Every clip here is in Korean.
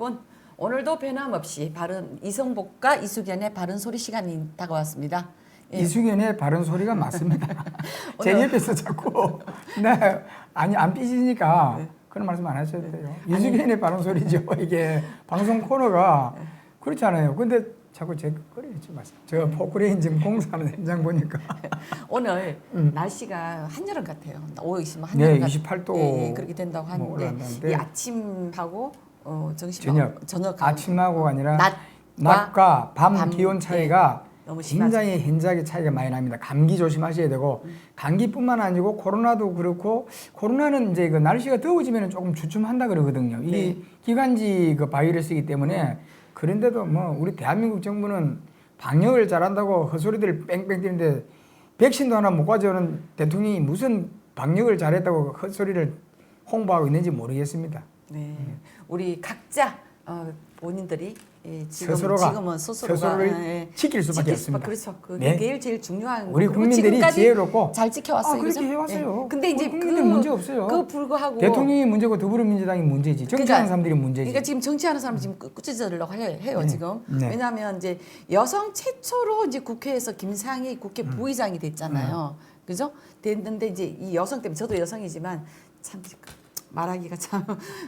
여러분, 오늘도 변함없이 바른 이성복과 이수견의 바른 소리 시간이 다가왔습니다. 예. 이수견의 바른 소리가 맞습니다. 제 옆에서 자꾸 아니 안 삐지니까 네. 그런 말씀 안 하셔도 돼요. 이수견의 바른 소리죠. 이게 방송 코너가 그렇잖아요. 근데 자꾸 제 거리지 마세요. 저 포크레인 지금 공사하는 현장 보니까 오늘 날씨가 한여름 같아요. 오후 있으면 네, 한여름 28도 예, 그렇게 된다고 하는데 올라간다는데 이 아침하고 점심하고 저녁 아침하고 아니라 낮과 낮과 밤 밤, 기온 차이가 너무 심하죠. 굉장히 현저하게 차이가 많이 납니다. 감기 조심하셔야 되고 감기뿐만 아니고 코로나도 그렇고 코로나는 이제 그 날씨가 더워지면 조금 주춤한다 그러거든요. 네. 이 기관지 그 바이러스이기 때문에 그런데도 뭐 우리 대한민국 정부는 방역을 잘한다고 헛소리들 뺑뺑 뛰는데 백신도 하나 못 가져오는 대통령이 무슨 방역을 잘했다고 헛소리를 홍보하고 있는지 모르겠습니다. 네, 우리 각자 본인들이 스스로가 지금은 스스로가 스스로를 지킬 수밖에 없습니다. 그렇죠. 네. 그게 제일 중요한 우리 거고 국민들이 지금까지 지혜롭고 잘 지켜왔어요. 그렇게 그죠? 해왔어요. 예. 근데 이제 국민들 문제 없어요. 그 불구하고 대통령이 문제고 더불어민주당이 문제지. 정치하는 그러니까, 사람들이 문제지. 그러니까 지금 정치하는 사람 지금 꾸짖으려고 해요 네. 지금. 네. 왜냐하면 이제 여성 최초로 이제 국회에서 김상희 국회 부의장이 됐잖아요. 그죠? 됐는데 이제 이 여성 때문에 저도 여성이지만 참 말하기가 참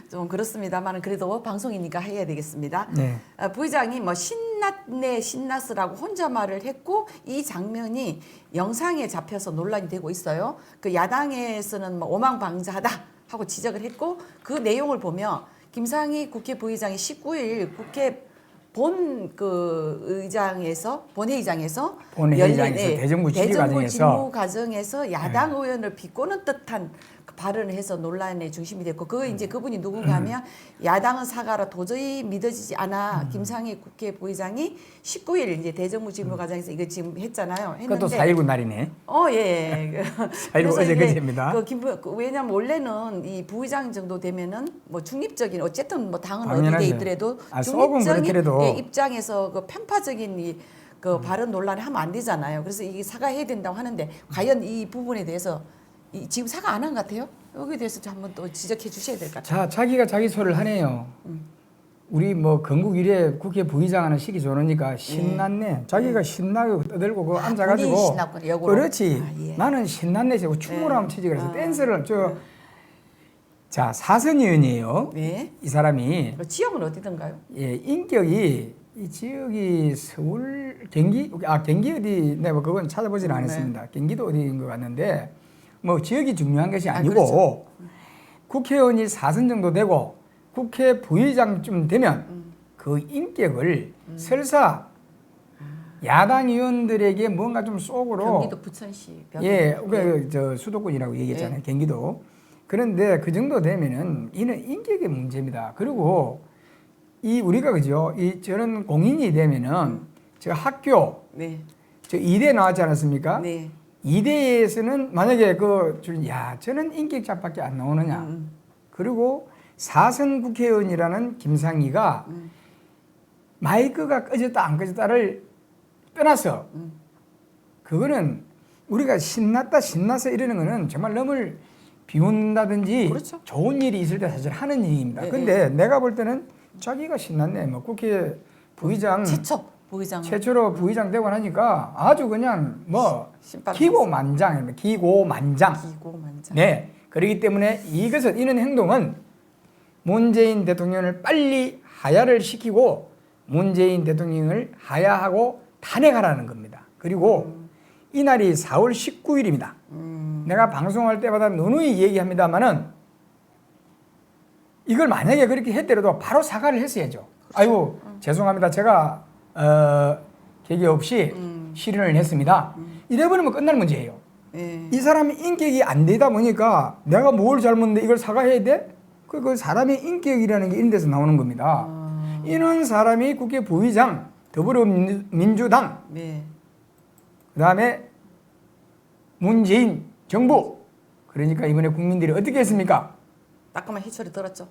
좀 그렇습니다만 그래도 방송이니까 해야 되겠습니다. 네. 부의장이 뭐 신났네 신났으라고 혼자 말을 했고 이 장면이 영상에 잡혀서 논란이 되고 있어요. 그 야당에서는 뭐 오망방자하다 하고 지적을 했고 그 내용을 보면 김상희 국회 부의장이 19일 국회 본회의장에서 대정부 질의 과정에서 야당 의원을 비꼬는 듯한 발언을 해서 논란의 중심이 됐고 이제 그분이 누군가 하면 야당은 사과라 도저히 믿어지지 않아 김상희 국회 부의장이 19일 이제 대정부 질의 과정에서 이거 지금 했잖아요. 그것도 4.19 날이네. 예. 4.19 어제 그제입니다. 왜냐면 원래는 이 부의장 정도 되면은 뭐 중립적인 어쨌든 뭐 당은 당연하죠. 어디 돼 있더라도 속은 중립적인 그렇더라도. 입장에서 그 편파적인 그 발언 논란을 하면 안 되잖아요. 그래서 이게 사과해야 된다고 하는데 과연 이 부분에 대해서 지금 사과 안 한 것 같아요? 여기에 대해서 한번 또 지적해 주셔야 될 것 같아요. 자기가 자기 소리를 하네요. 우리 뭐 건국 이래 국회 부의장 하는 시기 좋으니까 신났네. 자기가 신나고 떠들고 그거 앉아가지고. 본인이 신났구나, 역으로. 그렇지. 예. 나는 신났네. 제고 춤을 하면 취직을 해서 댄스를 자 사선 의원이에요. 네. 이 사람이 지역은 어디든가요? 예 인격이 이 지역이 서울 경기 어디 내가 그건 찾아보지는 않았습니다. 경기도 어디인 것 같는데 뭐 지역이 중요한 것이 아니고 그렇죠. 국회의원이 4선 정도 되고 국회 부의장쯤 되면 그 인격을 설사 야당 의원들에게 뭔가 좀 속으로 경기도 부천시 저 수도권이라고 얘기했잖아요. 경기도. 그런데 그 정도 되면은 이는 인격의 문제입니다. 그리고 이 우리가 그죠? 이 저런 공인이 되면은 저 학교 저 이대 나왔지 않았습니까? 네. 이대에서는 만약에 저는 인격자밖에 안 나오느냐. 그리고 4선 국회의원이라는 김상희가 마이크가 꺼졌다 안 꺼졌다를 떠나서 그거는 우리가 신나서 이러는 거는 정말 너무 비운다든지 그렇죠. 좋은 일이 있을 때 사실 하는 일입니다. 근데 내가 볼 때는 자기가 신났네. 뭐 국회 부의장 최초로 부의장 되고 나니까 아주 그냥 뭐 기고만장. 네. 그렇기 때문에 이는 행동은 문재인 대통령을 빨리 하야를 시키고 문재인 대통령을 하야하고 탄핵하라는 겁니다. 그리고 이날이 4월 19일입니다. 내가 방송할 때마다 누누이 얘기합니다만은 이걸 만약에 그렇게 했더라도 바로 사과를 했어야죠. 아이고 죄송합니다. 제가 계기 없이 실현을 했습니다. 이래버리면 끝날 문제예요. 이 사람이 인격이 안 되다 보니까 내가 뭘 잘못했는데 이걸 사과해야 돼? 그 사람의 인격이라는 게 이런 데서 나오는 겁니다. 이런 사람이 국회 부의장, 더불어민주당, 그다음에 문재인 정부. 그러니까 이번에 국민들이 어떻게 했습니까? 따끔한 해초리 들었죠.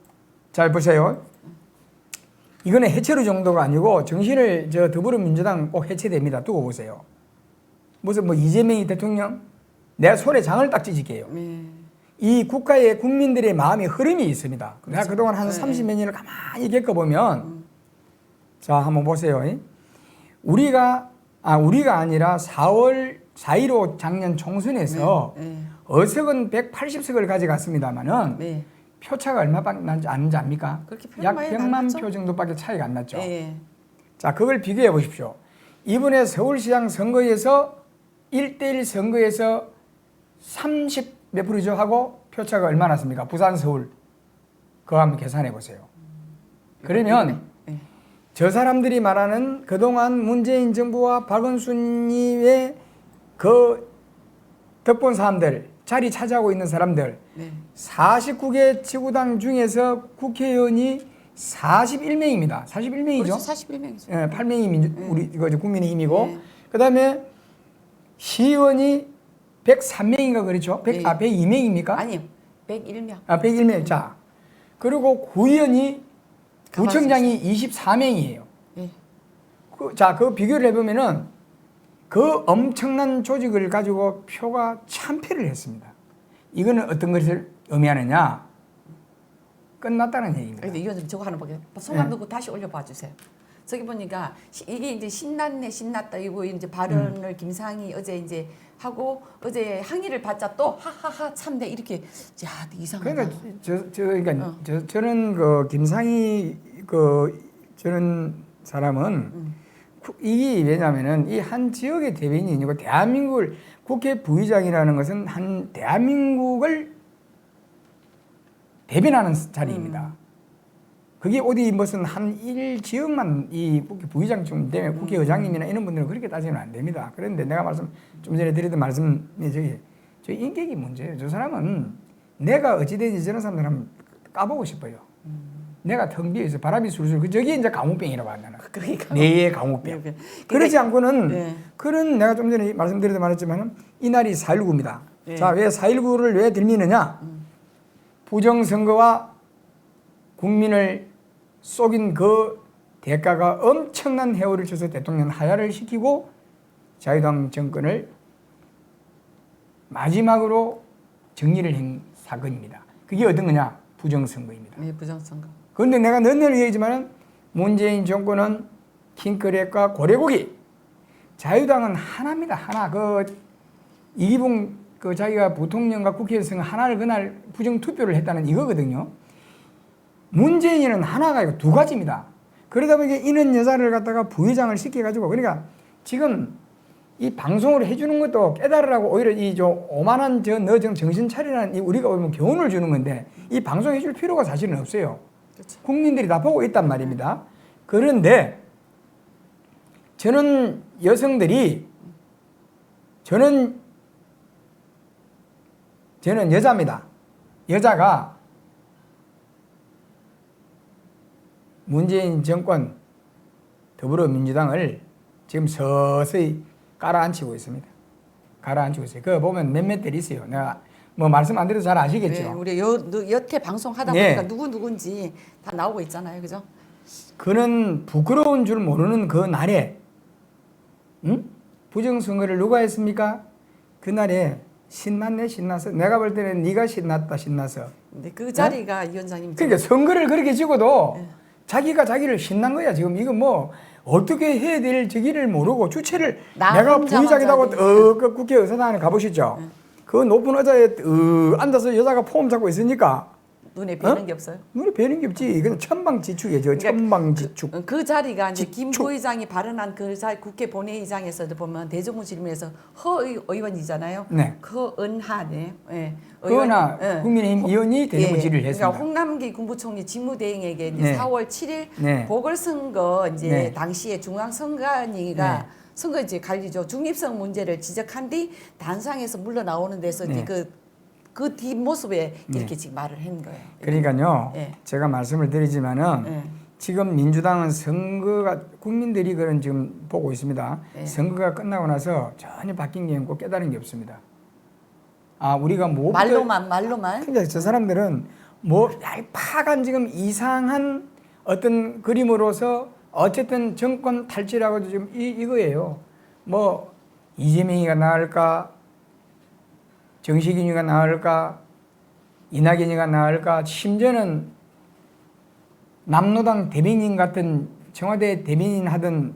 잘 보세요. 이거는 해체로 정도가 아니고 정신을 더불어민주당 꼭 해체됩니다. 두고 보세요. 무슨 뭐 이재명이 대통령? 내 손에 장을 딱 찢을게요. 이 국가의 국민들의 마음의 흐름이 있습니다. 내가 그렇죠. 그동안 한 네. 30몇 년을 가만히 겪어보면 자 한번 보세요. 우리가 아니라 4.15 작년 총선에서 네. 어석은 180석을 가져갔습니다마는 네. 표차가 얼마밖에 나지 않는지 압니까? 그렇게 표 약 많이 100만 나왔죠? 표 정도밖에 차이가 안 났죠. 네. 자, 그걸 비교해 보십시오. 이번에 서울시장 선거에서 1대1 선거에서 30 몇 프로죠 하고 표차가 얼마 났습니까? 부산, 서울. 그거 한번 계산해 보세요. 그러면 네. 저 사람들이 말하는 그동안 문재인 정부와 박원순이의 그 덕본 사람들, 자리 차지하고 있는 사람들, 네. 49개 지구당 중에서 국회의원이 41명입니다. 41명이죠. 그렇죠. 41명이죠. 예, 8명이 우리 국민의힘이고, 네. 그다음에 시의원이 103명인가 그렇죠? 네. 102명입니까? 아니요. 101명. 101명. 자, 그리고 구의원이 가만히 구청장이 24명이에요. 네. 자, 그 비교를 해보면은 그 엄청난 조직을 가지고 표가 참패를 했습니다. 이거는 어떤 것을 의미하느냐? 끝났다는 얘기입니다. 근데 의원님 저거 하나 보게. 손만 넣고 다시 올려봐 주세요. 저기 보니까 이게 이제 신났네 신났다 이거 이제 발언을 김상희 어제 이제 하고 어제 항의를 받자 또 하하하 참네 이렇게 야 이상하다. 그러니까 저는 그 김상희 저는 사람은 이게 왜냐면은 이 한 지역의 대변인이 아니고 대한민국을 국회 부의장이라는 것은 한 대한민국을 대변하는 자리입니다. 그게 어디 무슨 한 일 지역만 이 국회 부의장쯤 되면 국회의장님이나 이런 분들은 그렇게 따지면 안 됩니다. 그런데 내가 좀 전에 드리던 말씀이 저 인격이 문제예요. 저 사람은 내가 어찌되든지 저런 사람들 한번 까보고 싶어요. 내가 텅 비어있어 바람이 술술 저기 이제 강우병이라고 한다는. 그러니까. 뇌의 강우병. 그러니까. 그러지 않고는 네. 그런 내가 좀 전에 말씀드리다 말했지만 이날이 4.19입니다. 네. 자, 왜 4.19를 왜 들미느냐? 부정선거와 국민을 속인 그 대가가 엄청난 해오를 쳐서 대통령 하야를 시키고 자유당 정권을 마지막으로 정리를 한 사건입니다. 그게 어떤 거냐? 부정선거입니다. 네, 부정선거. 그런데 내가 늘 얘기하지만 문재인 정권은 킹크랩과 고래고기, 자유당은 하나입니다. 하나. 이기붕 자기가 부통령과 국회의원 하나를 그날 부정투표를 했다는 이거거든요. 문재인은 하나가 아니고 두 가지입니다. 그러다 보니까 이는 여자를 갖다가 부의장을 시켜가지고 그러니까 지금 이 방송을 해주는 것도 깨달으라고 오히려 오만한 너 정신 차리라는 우리가 보면 교훈을 주는 건데 이 방송 해줄 필요가 사실은 없어요. 그렇죠. 국민들이 다 보고 있단 말입니다. 그런데 저는 여자입니다. 여자가 문재인 정권 더불어민주당을 지금 서서히 가라앉히고 있습니다. 가라앉히고 있어요. 그거 보면 몇몇들이 있어요. 내가 뭐 말씀 안 드려도 잘 아시겠죠. 네, 우리 여태 방송하다 네. 보니까 누군지 다 나오고 있잖아요. 그죠? 그는 부끄러운 줄 모르는 그 날에 부정선거를 누가 했습니까? 그날에 신났네 신나서 내가 볼 때는 네가 신났다 신나서 근데 그 자리가 이 위원장님 그러니까 선거를 그렇게 지고도 네. 자기가 자기를 신난 거야. 지금 이거 뭐 어떻게 해야 될 저기를 모르고 주체를 나 내가 혼자만 부의장이라고 자기. 그 국회 의사당에 가보시죠. 그 높은 의자에 앉아서 여자가 폼 잡고 있으니까 눈에 뵈는 게 없어요. 눈에 뵈는 게 없지. 그냥 천방지축이죠. 그러니까 천방지축. 그 자리가 이제 김 지축. 부의장이 발언한 국회 본회의장에서도 보면 대정부 질문에서 허 의원이잖아요. 네. 허은하네. 예. 그러나 예. 국민의힘 의원이 대정부 질의를 했습니다. 그러니까 홍남기 국무총리 직무대행에게 이제 네. 4월 7일 네. 보궐선거 이제 네. 당시에 중앙선관위가 네. 선거 이제 관리죠 중립성 문제를 지적한 뒤 단상에서 물러 나오는 데서 네. 이제 그 뒷모습에 이렇게 네. 지금 말을 한 거예요. 그러니까요. 네. 제가 말씀을 드리지만은 네. 지금 민주당은 선거가 국민들이 그런 지금 보고 있습니다. 네. 선거가 끝나고 나서 전혀 바뀐 게 없고 깨달은 게 없습니다. 우리가 뭐 말로만. 그러니까 저 사람들은 뭐 얄팍한 지금 이상한 어떤 그림으로서 어쨌든 정권 탈취라고도 지금 이거예요. 뭐 이재명이가 나을까, 정식인이가 나을까, 이낙연이가 나을까? 심지어는 남로당 대변인 같은 청와대 대변인 하던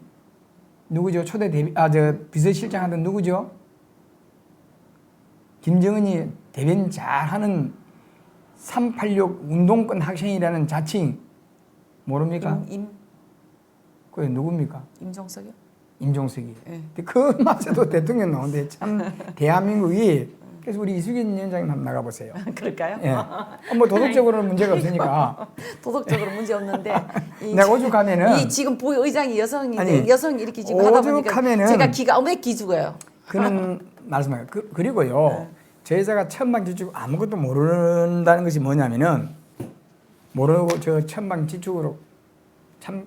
누구죠? 초대 대변 저 비서실장 하던 누구죠? 김정은이 대변인 잘하는 386 운동권 학생이라는 자칭 모릅니까? 그게 누굽니까? 임종석이요? 임종석이. 네. 그 맛에도 대통령 나오는데 참 대한민국이 그래서 우리 이수근 위원장님 한번 나가보세요. 그럴까요? 예. 뭐 도덕적으로는 문제가 없으니까. 도덕적으로 문제 없는데 내가 오죽하면은 이 지금 부의장이 여성인데 아니, 여성이 이렇게 지금 하다 보니까 오죽하면은 제가 기가 어맥기 죽어요. 그는 말씀해요. 그리고요. 제 여자가 천방지축 아무것도 모른다는 것이 뭐냐면은 모르고 저 천방지축으로 참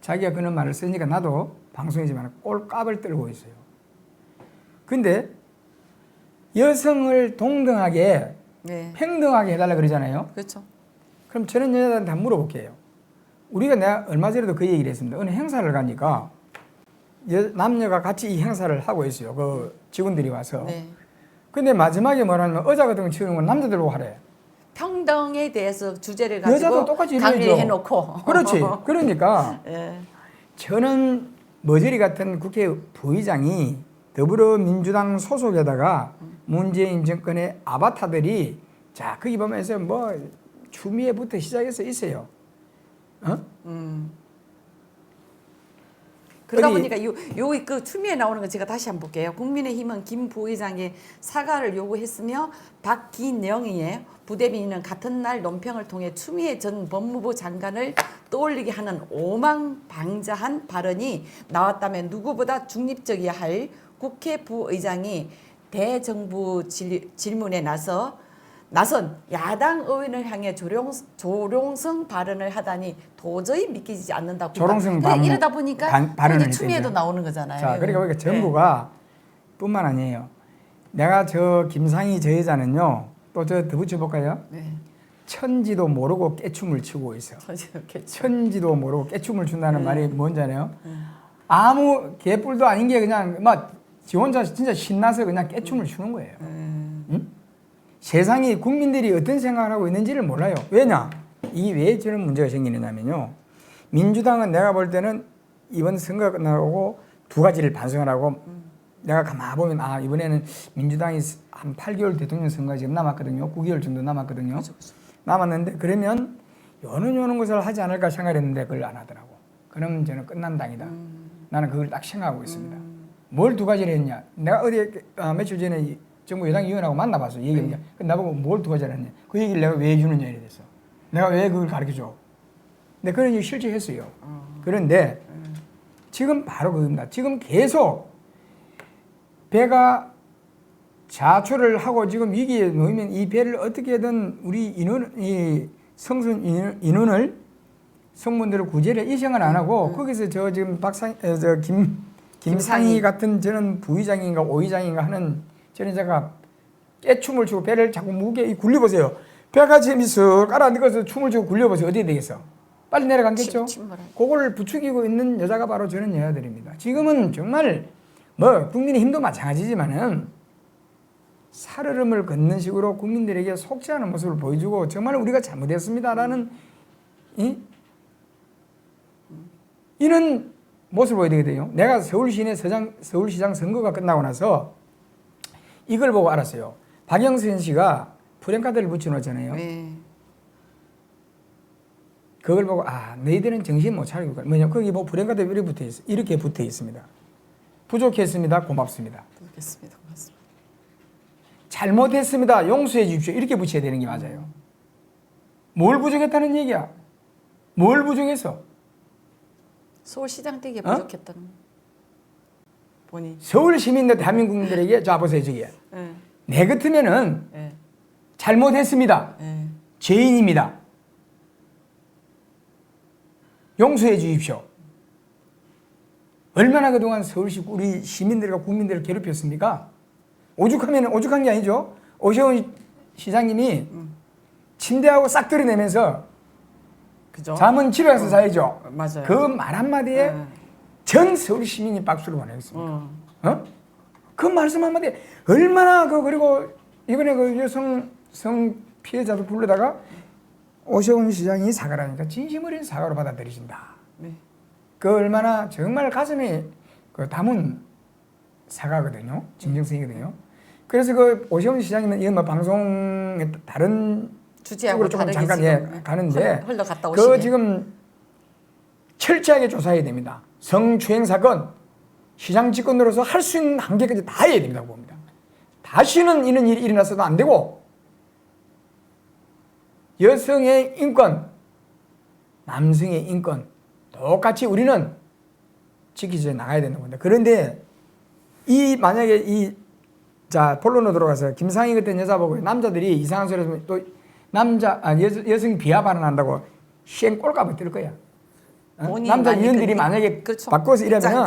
자기가 그런 말을 쓰니까 나도 방송이지만 꼴값을 떨고 있어요. 근데 여성을 동등하게 네. 평등하게 해달라 그러잖아요. 그렇죠. 그럼 저는 여자들한테 한번 물어볼게요. 내가 얼마 전에도 그 얘기를 했습니다. 어느 행사를 가니까 남녀가 같이 이 행사를 하고 있어요. 그 직원들이 와서. 네. 근데 마지막에 뭐라면 의자 같은 거 치우는 건 남자들 보고 하래. 평등에 대해서 주제를 여자도 가지고 똑같이 강의를 이래야죠. 해놓고. 그렇지. 그러니까 예. 저는 머저리 같은 국회 부의장이 더불어민주당 소속에다가 문재인 정권의 아바타들이 자 거기 보면서 뭐 추미애부터 시작해서 있어요. 어? 그러다 어디- 보니까 그 추미애 나오는 거 제가 다시 한번 볼게요. 국민의힘은 김 부의장의 사과를 요구했으며 박기영의 부대변인은 같은 날 논평을 통해 추미애 전 법무부 장관을 떠올리게 하는 오망방자한 발언이 나왔다면 누구보다 중립적이어야 할 국회 부의장이 대정부 질문에 나선 야당 의원을 향해 조롱성 발언을 하다니 도저히 믿기지 않는다고. 조롱성 이러다 보니까 발언을 추미애도 했대요. 나오는 거잖아요. 자, 그러니까 정부가 뿐만 아니에요. 내가 저 김상희 저 여자는요. 또 저 더 붙여볼까요? 네. 천지도 모르고 깨춤을 추고 있어. 이렇게 천지도 모르고 깨춤을 춘다는 말이 뭔지 알아요? 아무 개뿔도 아닌 게 그냥 막 지 혼자 진짜 신나서 그냥 깨춤을 추는 거예요. 응? 세상이 국민들이 어떤 생각을 하고 있는지를 몰라요. 왜냐? 이게 왜 저런 문제가 생기느냐면요. 민주당은 내가 볼 때는 이번 선거가 끝나고 두 가지를 반성을 하고 내가 가만 보면 아 이번에는 민주당이 한 8개월 대통령 선거가 지금 남았거든요. 9개월 정도 남았거든요. 그렇죠. 남았는데 그러면 요런 것을 하지 않을까 생각했는데 그걸 안 하더라고. 그럼 저는 끝난 당이다. 나는 그걸 딱 생각하고 있습니다. 뭘 두 가지를 했냐? 내가 어디 며칠 전에 정부 여당위원하고 만나봤어. 얘기하니까 나보고 뭘 두 가지를 했냐? 그 얘기를 내가 왜 해주느냐 이래 됐어. 내가 왜 그걸 가르쳐줘? 근데 그런 얘기 실제 했어요. 그런데 지금 바로 그겁니다. 지금 계속 배가 자초를 하고 지금 위기에 놓이면 이 배를 어떻게든 우리 성선 인원을 성문들을 구제를 이생을 안 하고 거기서 저 지금 김상희 같은 저는 부의장인가 오의장인가 하는 저는 제가 깨춤을 추고 배를 자꾸 무게 굴려보세요. 배가 지금 쓱 깔아앉아서 춤을 추고 굴려보세요. 어디에 되겠어? 빨리 내려가겠죠? 그거를 부추기고 있는 여자가 바로 저는 여자들입니다. 지금은 정말 뭐 국민의힘도 마찬가지지만은 살얼음을 걷는 식으로 국민들에게 속지 않은 모습을 보여주고 정말 우리가 잘못했습니다라는 이런 모습을 보여야 되거든요. 내가 서울시장 선거가 끝나고 나서 이걸 보고 알았어요. 박영선 씨가 프랭카드를 붙여놓잖아요. 네. 그걸 보고 너희들은 정신 못 차리고 뭐냐 거기 뭐 프랭카드 이렇게 붙어 있습니다. 부족했습니다. 고맙습니다. 모르겠습니다. 고맙습니다. 잘못했습니다. 용서해 주십시오. 이렇게 붙여야 되는 게 맞아요. 뭘 부족했다는 얘기야? 뭘 부족했어? 서울시장 되게 부족했다는 보니. 서울 시민들 대한민국 국민들에게 자 보세요 저기. 네. 내 같으면은 네. 잘못했습니다. 네. 죄인입니다. 용서해 주십시오. 얼마나 그동안 서울시 우리 시민들과 국민들을 괴롭혔습니까? 오죽한 게 아니죠. 오세훈 시장님이 침대하고 싹 들이내면서 그죠? 잠은 집에 가서 자야죠. 맞아요. 그 말 한마디에 전 서울 시민이 박수를 보내겠습니까? 그 말씀 한마디에 얼마나 그리고 이번에 그 여성 성 피해자도 부르다가 오세훈 시장이 사과라니까 진심 어린 사과로 받아들이신다. 네. 그 얼마나 정말 가슴에 그 담은 사과거든요. 진정성이거든요. 그래서 그 오세훈 시장님은 이건 뭐 방송에 다른 주제하고 쪽으로 조금 다르게 잠깐 지금 가는데 흘러갔다 그 오시네. 지금 철저하게 조사해야 됩니다. 성추행 사건 시장 직권으로서 할 수 있는 한계까지 다 해야 된다고 봅니다. 다시는 이런 일이 일어나서도 안 되고 여성의 인권, 남성의 인권 똑같이 우리는 지키져 나가야 되는 겁니다. 그런데 이 만약에 본론으로 들어가서 김상희 같은 여자 보고 남자들이 이상한 소리 하면 또 여성이 비하 발언한다고 시행 꼴값을 뜰 거야. 남자 의원들이 만약에 그렇죠. 바꿔서 이러면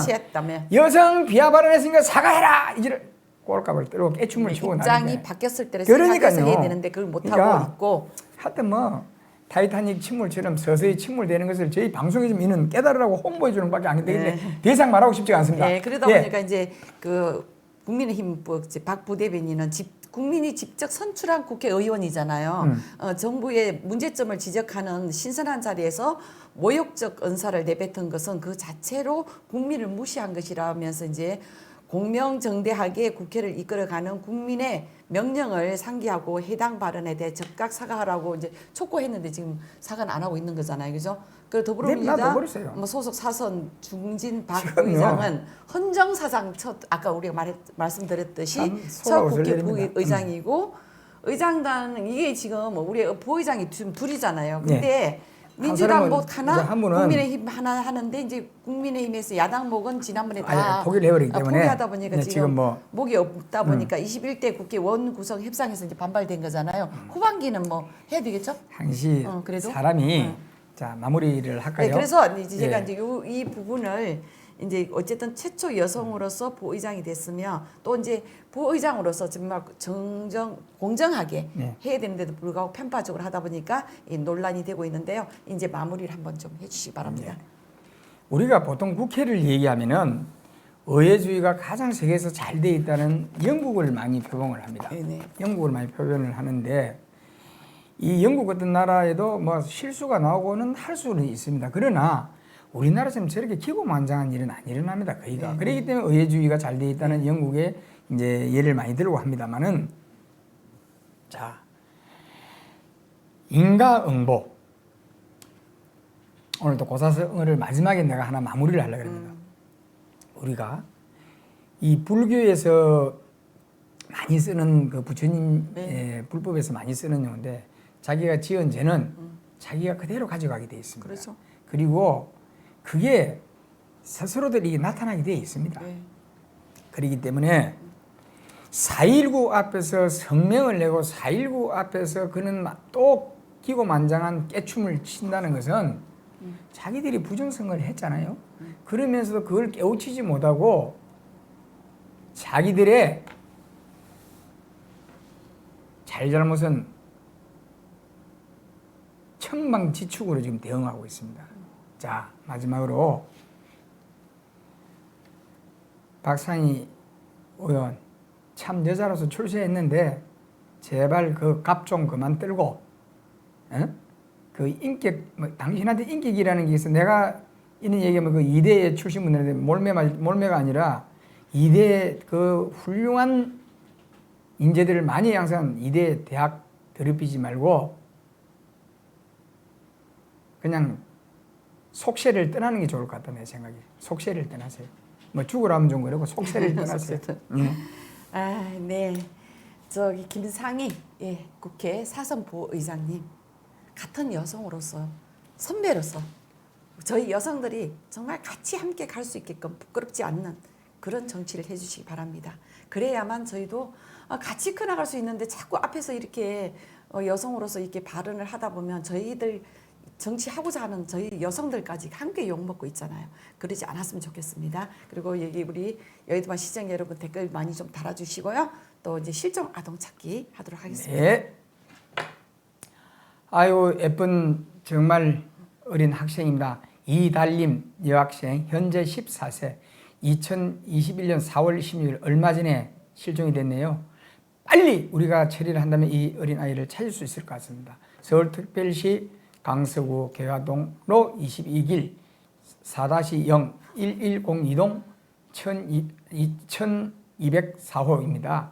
여성 비하 발언했으니까 사과해라 이제 꼴값을 뜨고 깨춤을 추고 나는데 입장이 바뀌었을 때를 생각해서 해야 되는데 그걸 못하고 그러니까 있고 하여튼 뭐 타이타닉 침몰처럼 서서히 침몰되는 것을 저희 방송에 좀 이는 깨달으라고 홍보해 주는 밖에 안 되는데 더 이상 말하고 싶지가 않습니다. 네, 그러다 보니까 이제 그 국민의힘 박 부대변인은 국민이 직접 선출한 국회의원이잖아요. 정부의 문제점을 지적하는 신선한 자리에서 모욕적 언사를 내뱉은 것은 그 자체로 국민을 무시한 것이라면서 이제 공명정대하게 국회를 이끌어가는 국민의 명령을 상기하고 해당 발언에 대해 즉각 사과하라고 이제 촉구했는데 지금 사과는 안 하고 있는 거잖아요, 그죠? 그 더불어민주당 뭐 소속 사선 중진 박 의장은 헌정사상 첫 아까 우리가 말씀드렸듯이 첫 국회 부의장이고 의장단 이게 지금 우리 부의장이 지금 둘이잖아요. 근데 민주당 목 하나, 국민의힘 하나 하는데 이제 국민의힘에서 야당목은 지난번에 다 포기를 해버리기 때문에 포기하다 보니까 지금 목이 없다 보니까 21대 국회 원구성 협상에서 이제 반발된 거잖아요. 후반기는 뭐 해야 되겠죠? 항시 그래도? 사람이 자 마무리를 할까요? 네, 그래서 이제 제가 이제 이 부분을 이제 어쨌든 최초 여성으로서 부의장이 됐으며 또 이제 부의장으로서 정말 공정하게 해야 되는데도 불구하고 편파적으로 하다 보니까 이 논란이 되고 있는데요. 이제 마무리를 한번 좀 해주시기 바랍니다. 우리가 보통 국회를 얘기하면은 의회주의가 가장 세계에서 잘 돼 있다는 영국을 많이 표방을 합니다. 영국을 많이 표현을 하는데 이 영국 같은 나라에도 뭐 실수가 나오고는 할 수는 있습니다. 그러나 우리나라처럼 저렇게 기고만장한 일은 안 일어납니다. 거의가. 그렇기 때문에 의회주의가 잘 돼 있다는 영국의 이제 예를 많이 들고 합니다만은 자 인과응보 오늘도 고사성어를 마지막에 내가 하나 마무리를 하려고 합니다. 우리가 이 불교에서 많이 쓰는 그 부처님 불법에서 많이 쓰는 용어인데 자기가 지은 죄는 자기가 그대로 가져가게 돼 있습니다. 그렇죠. 그리고 그게 스스로들이 나타나게 되어 있습니다. 그렇기 때문에 4.19 앞에서 성명을 내고 4.19 앞에서 그는 또 기고만장한 깨춤을 친다는 것은 자기들이 부정선거를 했잖아요. 그러면서도 그걸 깨우치지 못하고 자기들의 잘잘못은 천방지축으로 지금 대응하고 있습니다. 자, 마지막으로 박상희 의원 참 여자로서 출세했는데 제발 그 갑 좀 그만 떨고 그 인격 당신한테 인격이라는 게 있어. 내가 이런 얘기하면 그 이대 출신 분들한테 몰매가 아니라 이대 그 훌륭한 인재들을 많이 양성한 이대 대학 더럽히지 말고 그냥 속세를 떠나는 게 좋을 것 같다 내 생각에. 속세를 떠나세요. 뭐 죽으라면 좀 그러고 속세를 떠나세요. 아, 네. 저기 김상희 국회 사선부의장님 같은 여성으로서 선배로서 저희 여성들이 정말 같이 함께 갈 수 있게끔 부끄럽지 않는 그런 정치를 해주시기 바랍니다. 그래야만 저희도 같이 커나갈 수 있는데 자꾸 앞에서 이렇게 여성으로서 이렇게 발언을 하다 보면 저희들 정치하고자 하는 저희 여성들까지 함께 욕먹고 있잖아요. 그러지 않았으면 좋겠습니다. 그리고 여기 우리 여의도만 시청 여러분 댓글 많이 좀 달아주시고요. 또 이제 실종 아동 찾기 하도록 하겠습니다. 네. 아유 예쁜 정말 어린 학생입니다. 이달림 여학생 현재 14세 2021년 4월 16일 얼마 전에 실종이 됐네요. 빨리 우리가 처리를 한다면 이 어린아이를 찾을 수 있을 것 같습니다. 서울특별시 강서구 개화동로 22길 4-0-1102동 1204호입니다.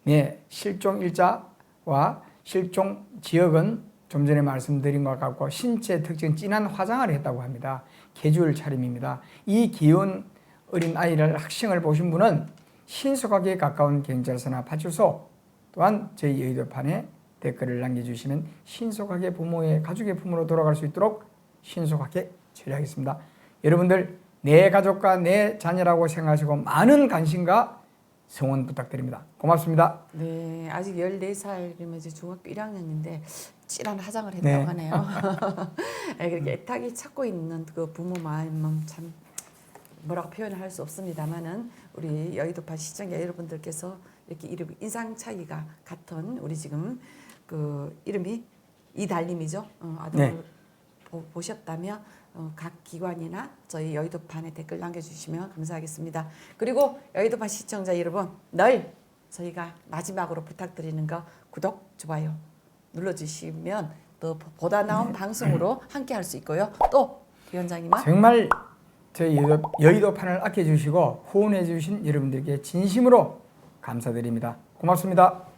네, 실종 일자와 실종 지역은 좀 전에 말씀드린 것 같고 신체 특징 진한 화장을 했다고 합니다. 계절 차림입니다. 이 귀여운 어린아이를 학생을 보신 분은 신속하게 가까운 경찰서나 파출소 또한 저희 여의도판에 댓글을 남겨주시면 신속하게 부모의 가족의 품으로 돌아갈 수 있도록 신속하게 처리하겠습니다. 여러분들 내 가족과 내 자녀라고 생각하시고 많은 관심과 성원 부탁드립니다. 고맙습니다. 네, 아직 14살이면 이제 중학교 1학년인데 찔한 화장을 했다고 하네요. 그렇게 애타게 찾고 있는 그 부모 마음은 참 뭐라고 표현을 할 수 없습니다만은 우리 여의도판 시청자 여러분들께서 이렇게 이름 인상 차이가 같은 우리 지금 그 이름이 이달님이죠. 아동을 보셨다면 각 기관이나 저희 여의도판에 댓글 남겨주시면 감사하겠습니다. 그리고 여의도판 시청자 여러분 늘 저희가 마지막으로 부탁드리는 거 구독, 좋아요 눌러주시면 또 보다 나은 방송으로 함께 할 수 있고요. 또 위원장님은 정말 저희 여의도판을 아껴주시고 후원해 주신 여러분들께 진심으로 감사드립니다. 고맙습니다.